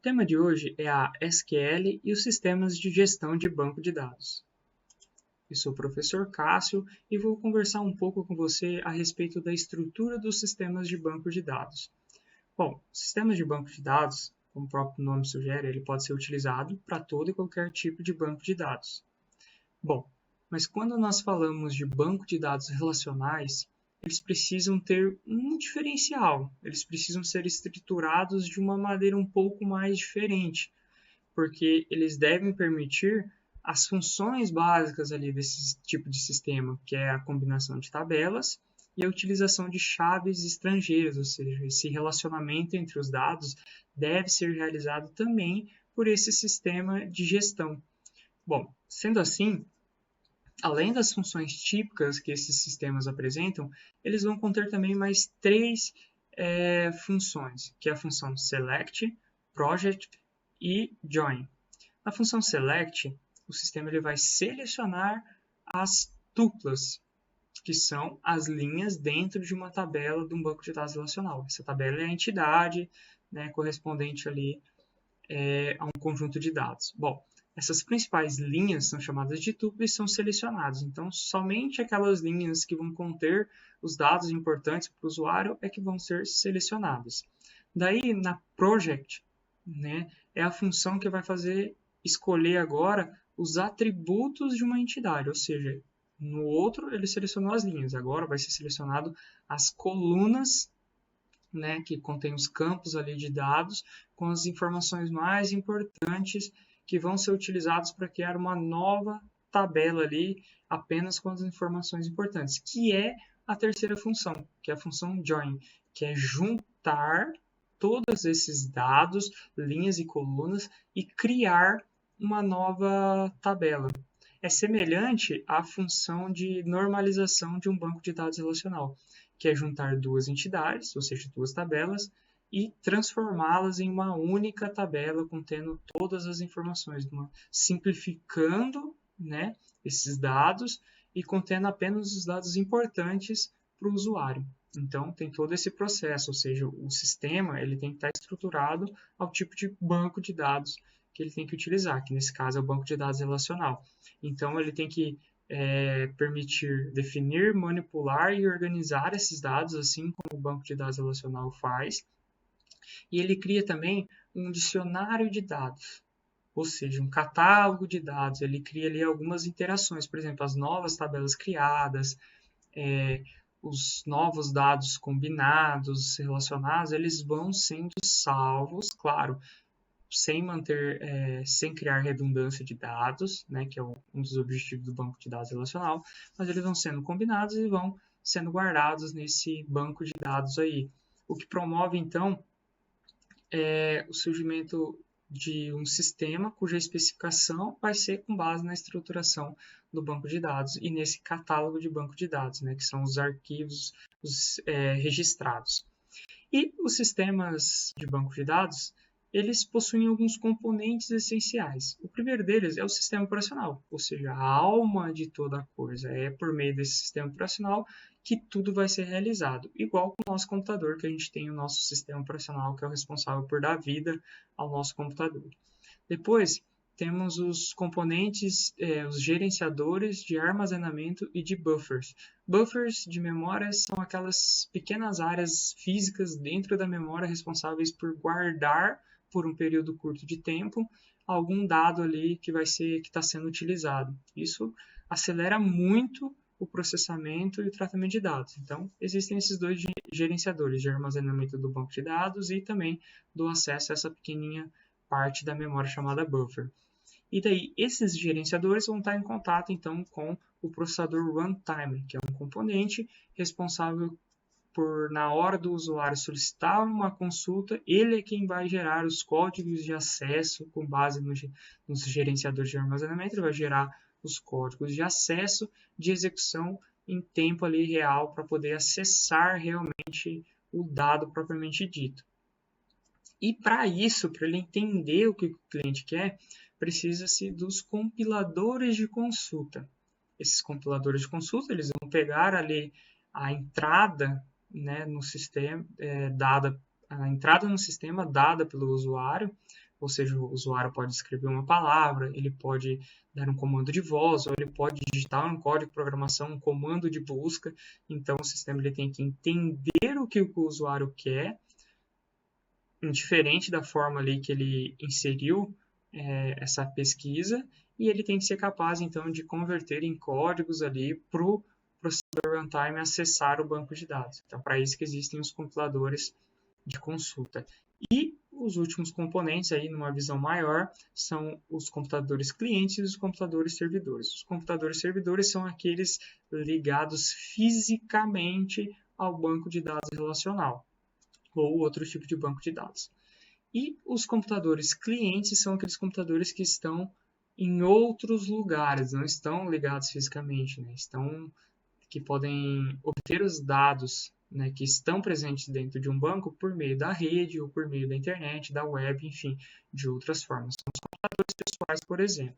O tema de hoje é a SQL e os sistemas de gestão de banco de dados. Eu sou o professor Cássio e vou conversar um pouco com você a respeito da estrutura dos sistemas de banco de dados. Bom, sistemas de banco de dados, como o próprio nome sugere, ele pode ser utilizado para todo e qualquer tipo de banco de dados. Bom, mas quando nós falamos de banco de dados relacionais, eles precisam ter um diferencial, eles precisam ser estruturados de uma maneira um pouco mais diferente, porque eles devem permitir as funções básicas ali desse tipo de sistema, que é a combinação de tabelas e a utilização de chaves estrangeiras, ou seja, esse relacionamento entre os dados deve ser realizado também por esse sistema de gestão. Bom, sendo assim, além das funções típicas que esses sistemas apresentam, eles vão conter também mais três funções, que é a função select, project e join. Na função select, o sistema ele vai selecionar as tuplas, que são as linhas dentro de uma tabela de um banco de dados relacional. Essa tabela é a entidade, né, correspondente ali a um conjunto de dados. Bom, essas principais linhas são chamadas de tuplas e são selecionadas. Então, somente aquelas linhas que vão conter os dados importantes para o usuário é que vão ser selecionadas. Daí, na project, né, é a função que vai fazer escolher agora os atributos de uma entidade, ou seja, no outro ele selecionou as linhas, agora vai ser selecionado as colunas, né, que contém os campos ali de dados com as informações mais importantes que vão ser utilizados para criar uma nova tabela ali apenas com as informações importantes, que é a terceira função, que é a função join, que é juntar todos esses dados, linhas e colunas e criar uma nova tabela. É semelhante à função de normalização de um banco de dados relacional, que é juntar duas entidades, ou seja, duas tabelas, e transformá-las em uma única tabela contendo todas as informações, simplificando, né, esses dados e contendo apenas os dados importantes para o usuário. Então, tem todo esse processo, ou seja, o sistema ele tem que estar estruturado ao tipo de banco de dados que ele tem que utilizar, que nesse caso é o banco de dados relacional. Então, ele tem que permitir definir, manipular e organizar esses dados, assim como o banco de dados relacional faz. E ele cria também um dicionário de dados, ou seja, um catálogo de dados. Ele cria ali algumas interações, por exemplo, as novas tabelas criadas, os novos dados combinados, relacionados, eles vão sendo salvos, claro, sem criar redundância de dados, né, que é um dos objetivos do banco de dados relacional, mas eles vão sendo combinados e vão sendo guardados nesse banco de dados aí, o que promove então o surgimento de um sistema cuja especificação vai ser com base na estruturação do banco de dados e nesse catálogo de banco de dados, né, que são os arquivos registrados. E os sistemas de banco de dados, eles possuem alguns componentes essenciais. O primeiro deles é o sistema operacional, ou seja, a alma de toda a coisa. É por meio desse sistema operacional que tudo vai ser realizado. Igual com o nosso computador, que a gente tem o nosso sistema operacional, que é o responsável por dar vida ao nosso computador. Depois, temos os componentes, os gerenciadores de armazenamento e de buffers. Buffers de memória são aquelas pequenas áreas físicas dentro da memória responsáveis por guardar por um período curto de tempo algum dado ali que está sendo utilizado. Isso acelera muito o processamento e o tratamento de dados. Então, existem esses dois gerenciadores de armazenamento do banco de dados e também do acesso a essa pequenininha parte da memória chamada buffer. E daí, esses gerenciadores vão estar em contato, então, com o processador runtime, que é um componente responsável por, na hora do usuário solicitar uma consulta, ele é quem vai gerar os códigos de acesso com base nos gerenciadores de armazenamento, ele vai gerar os códigos de acesso de execução em tempo ali real para poder acessar realmente o dado propriamente dito. E para isso, para ele entender o que o cliente quer, precisa-se dos compiladores de consulta. Esses compiladores de consulta, eles vão pegar ali a entrada, né, no sistema, a entrada no sistema dada pelo usuário, ou seja, o usuário pode escrever uma palavra, ele pode dar um comando de voz, ou ele pode digitar um código de programação, um comando de busca. Então, o sistema ele tem que entender o que o usuário quer, indiferente da forma ali que ele inseriu essa pesquisa, e ele tem que ser capaz, então, de converter em códigos ali para o processador runtime acessar o banco de dados. Então, para isso que existem os compiladores de consulta. E os últimos componentes, aí, numa visão maior, são os computadores clientes e os computadores servidores. Os computadores servidores são aqueles ligados fisicamente ao banco de dados relacional, ou outro tipo de banco de dados. E os computadores clientes são aqueles computadores que estão em outros lugares, não estão ligados fisicamente, né? Que podem obter os dados, né, que estão presentes dentro de um banco por meio da rede ou por meio da internet, da web, enfim, de outras formas. São os computadores pessoais, por exemplo.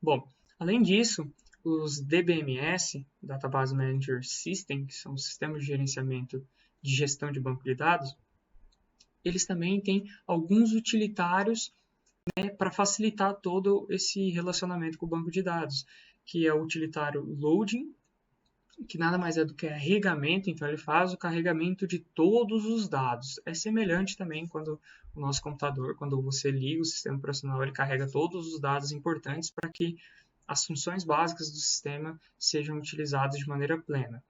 Bom, além disso, os DBMS, Database Manager System, que são os sistemas de gerenciamento de gestão de banco de dados, eles também têm alguns utilitários, né, para facilitar todo esse relacionamento com o banco de dados, que é o utilitário loading, que nada mais é do que carregamento, então ele faz o carregamento de todos os dados. É semelhante também quando o nosso computador, quando você liga o sistema operacional, ele carrega todos os dados importantes para que as funções básicas do sistema sejam utilizadas de maneira plena.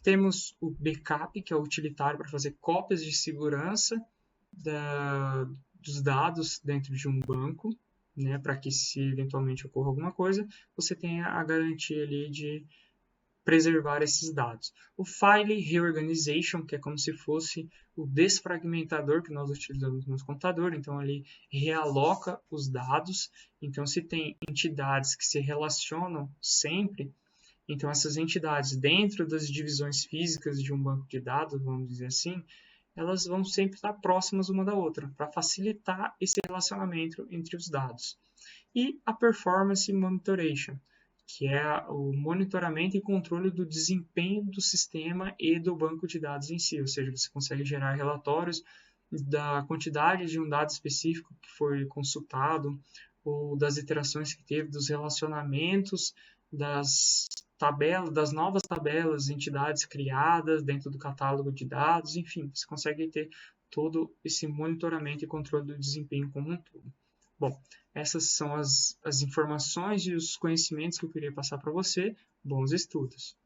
Temos o backup, que é o utilitário para fazer cópias de segurança dos dados dentro de um banco, né, para que se eventualmente ocorra alguma coisa, você tenha a garantia ali de preservar esses dados. O File Reorganization, que é como se fosse o desfragmentador que nós utilizamos no nosso computador, então ele realoca os dados, então se tem entidades que se relacionam sempre, então essas entidades dentro das divisões físicas de um banco de dados, vamos dizer assim, elas vão sempre estar próximas uma da outra, para facilitar esse relacionamento entre os dados. E a Performance Monitoration, que é o monitoramento e controle do desempenho do sistema e do banco de dados em si, ou seja, você consegue gerar relatórios da quantidade de um dado específico que foi consultado, ou das iterações que teve, dos relacionamentos, das novas tabelas, entidades criadas dentro do catálogo de dados, enfim, você consegue ter todo esse monitoramento e controle do desempenho como um todo. Bom, essas são as informações e os conhecimentos que eu queria passar para você. Bons estudos!